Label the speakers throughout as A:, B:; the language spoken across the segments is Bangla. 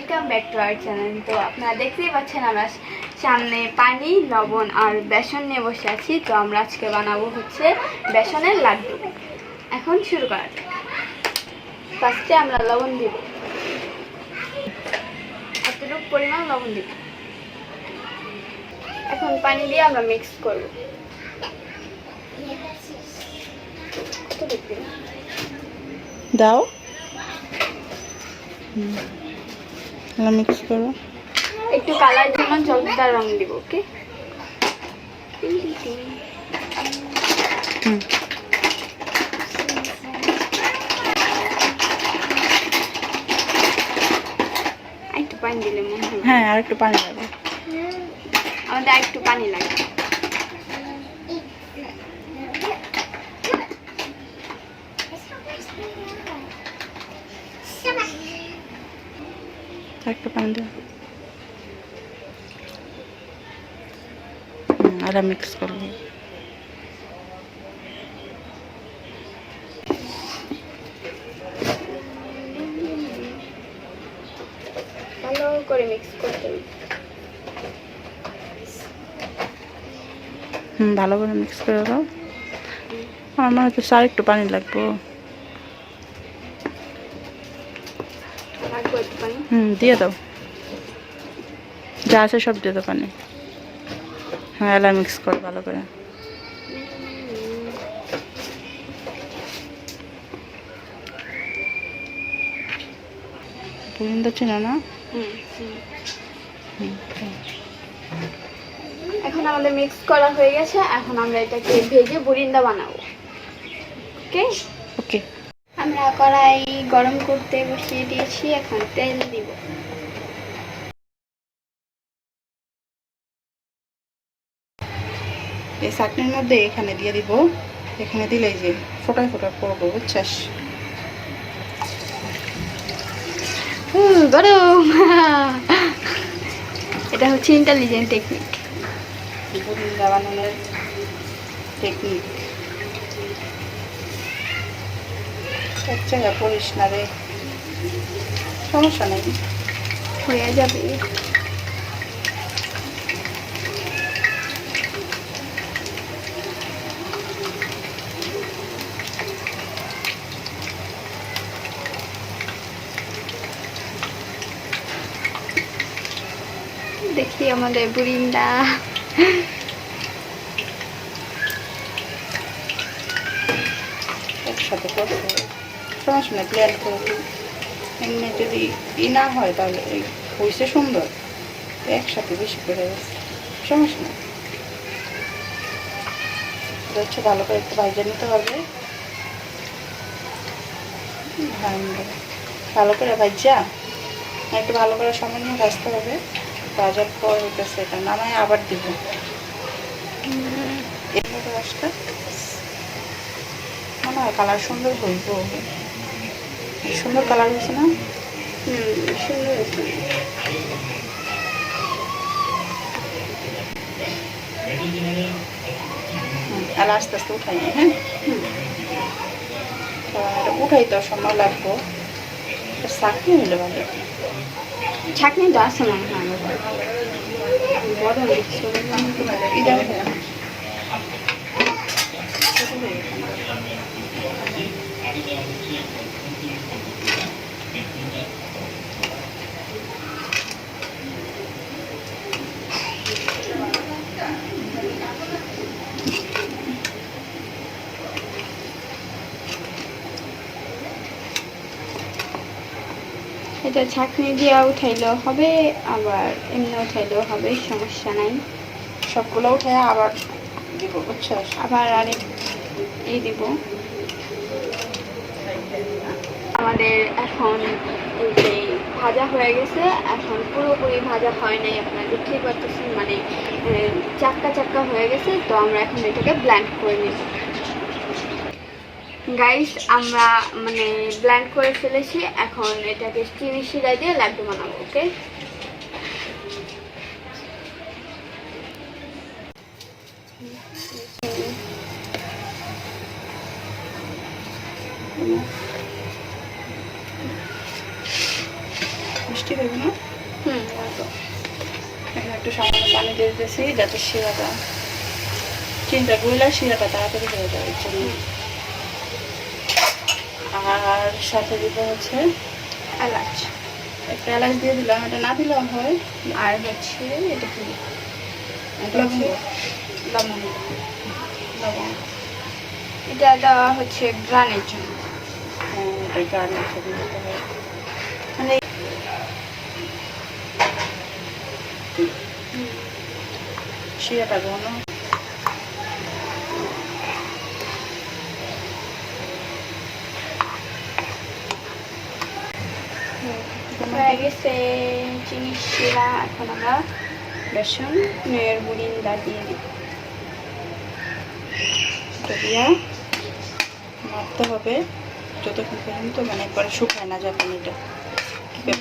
A: Welcome back to our channel. তো আপনারা দেখতেই পাচ্ছেন আমরা সামনে পানি, লবণ আর বেসন নিয়ে বসে আছি। তো আমরা আজকে বানাবো হচ্ছে বেসনের লাড্ডু। এখন শুরু করা যাক। ফার্স্টে আমরা লবণ দিব, এতটুকু পরিমাণ লবণ দিব। এখন পানি দিয়ে আমরা মিক্স করব।
B: দাও মিক্স করো।
A: একটু কালার জন্য জলদার রং দিব। ওকে, একটু পানি দিলে মনে হয়।
B: হ্যাঁ, আর একটু পানি লাগবে।
A: আমাদের আর একটু পানি লাগবে।
B: একটু পানি দাও। আর মিক্স করবো।
A: ভালো করে মিক্স করতে হবে।
B: ভালো করে মিক্স করে দাও। আমার মনে হচ্ছে আর একটু পানি লাগবে। দিয়ে দাও, যা আছে সব দিয়ে দাও পানি। হ্যাঁ, এলা মিক্স করো ভালো করে। বুরিন্দা চেনা না?
A: এখন আমাদের মিক্স করা হয়ে গেছে। এখন আমরা এটাকে ভেজে বুরিন্দা বানাবো। ওকে
B: ওকে।
A: আমরা কড়াই গরম করতে বসিয়ে দিয়েছি। এখন তেল দিব।
B: এই চাটনির মধ্যে এখানে দিয়ে দিব। এখানে দিলে যে ফোটায় ফোটা করবো, বুঝছিস?
A: গরম। এটা হচ্ছে ইন্টেলিজেন্ট টেকনিক,
B: বুরিন্দা বানানোর টেকনিক। এক জায়গায় পড়িস না রে, সমস্যা নেই,
A: হয়ে যাবে। দেখি আমাদের বুরিন্দা।
B: একসাথে করতে হবে, সমস্যা নেই, প্ল্যান করে দিই। এমনি যদি না হয় তাহলে হয়েছে সুন্দর, একসাথে বেশি করে গেছে, সমস্যা নেই। হচ্ছে ভালো করে একটু ভাজা নিতে হবে। ভালো করে ভাজা একটু ভালো করে সময় নিয়ে ভাজতে হবে। ভাজার পর হইতেছে এটা নামায় আবার দিব। এইভাবে রসটা মনে হয় কালার সুন্দর হইব। সুন্দর কালার হয়েছে না?
A: সুন্দর হয়েছে।
B: আর আস্তে আস্তে উঠাই নি। হ্যাঁ, উঠাই তো সময় লাগবো। চাকনি হইলে ভালো।
A: ছাঁকনি তো আছে মনে হয় বড় এটা ছাঁকনি দিয়ে উঠাইলেও হবে, আবার এমনি উঠাইলেও হবে, সমস্যা নাই।
B: সবগুলো উঠে আবার দিব, বুঝছো?
A: আবার আরেক এই দিব। আমাদের এখন এই যে ভাজা হয়ে গেছে। এখন পুরোপুরি ভাজা হয় নাই, আপনারা দেখতেই পাচ্ছেন, মানে চাক্কা চাক্কা হয়ে গেছে। তো আমরা এখন এটাকে ব্লেন্ড করে নিব। গাইস, আমরা মানে ব্লেন্ড করে ফেলেছি। এখন এটাকে চিনি শিরা দিয়ে লাড্ডু বানাবো। ওকে,
B: মিষ্টি হবে না।
A: হুম
B: এখানে একটু সামান্য পানি দিয়ে দিতেছি যাতে শিরাটা চিনিটা গুঁড়া শিরাটা তাড়াতাড়ি হয়ে যায় এর জন্য। আর সাথে দিব হচ্ছে
A: এলাচ,
B: একটা এলাচ দিয়ে দিলাম, এটা না দিলেও হয়।
A: আর হচ্ছে এটা কি
B: এটা হচ্ছে
A: লবঙ্গ,
B: লবঙ্গ।
A: এটা দেওয়া হচ্ছে গ্রানের জন্য।
B: হ্যাঁ, এটা গার্নিশ করে দিতে হয়। মানে শিরাটা ঘন
A: হয়ে গেছে চিনি শিরা। এখন আমরা বেসনের বুড়িন্দা দিয়ে দিই।
B: দিয়া মারতে হবে যতক্ষণ পর্যন্ত মানে একবারে শুকায় না যায় পানিটা।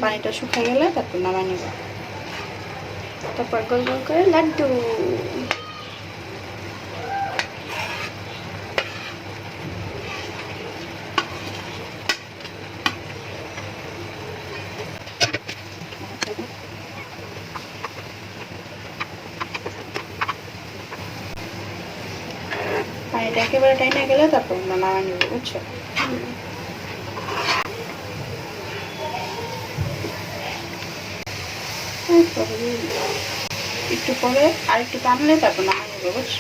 B: পানিটা শুকিয়ে গেলে তারপর নামাই নেব।
A: তারপর গোল গোল করে লাড্ডু।
B: পানিটা একেবারে টাইনে গেলে তারপর আমরা নামাই নেব, বুঝছো? একটু পরে আর একটু টানলে তারপর নামাই নেব, বুঝছো?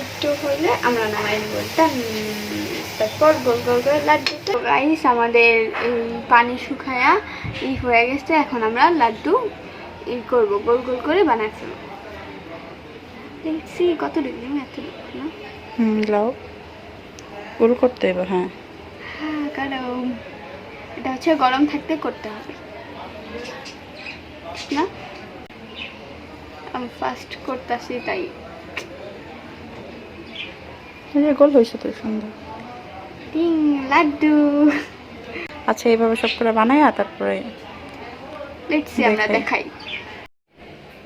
A: একটু হলে আমরা নামাই নেব। তারপর গোল গোল করে লাড্ডুটা। গাইস আমাদের এই পানি শুকায়া হয়ে গেছে। এখন আমরা লাড্ডু করবো, গোল গোল করে বানাই ফেলবো। দেখছি কত ডিগ্রি এত না।
B: লাও গোল করতে হবে। হ্যাঁ
A: হ্যাঁ, কারণ এটা হচ্ছে গরম থাকতে করতে হবে না। আমি ফার্স্ট করতেছি তাই।
B: গোল হয়েছে তো সুন্দর।
A: টিং লাড্ডু।
B: আচ্ছা, এইভাবে সব করে বানাই আর তারপরে
A: দেখছি আমরা দেখাই।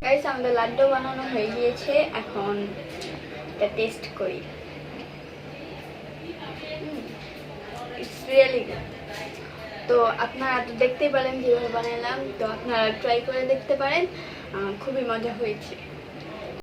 A: গাইস আমাদের লাড্ডু বানানো হয়ে গিয়েছে। এখন এটা টেস্ট করি। It's really good. তো আপনারা তো দেখতেই পারেন যেভাবে বানালাম, তো আপনারা ট্রাই করে দেখতে পারেন। খুবই মজা হয়েছে।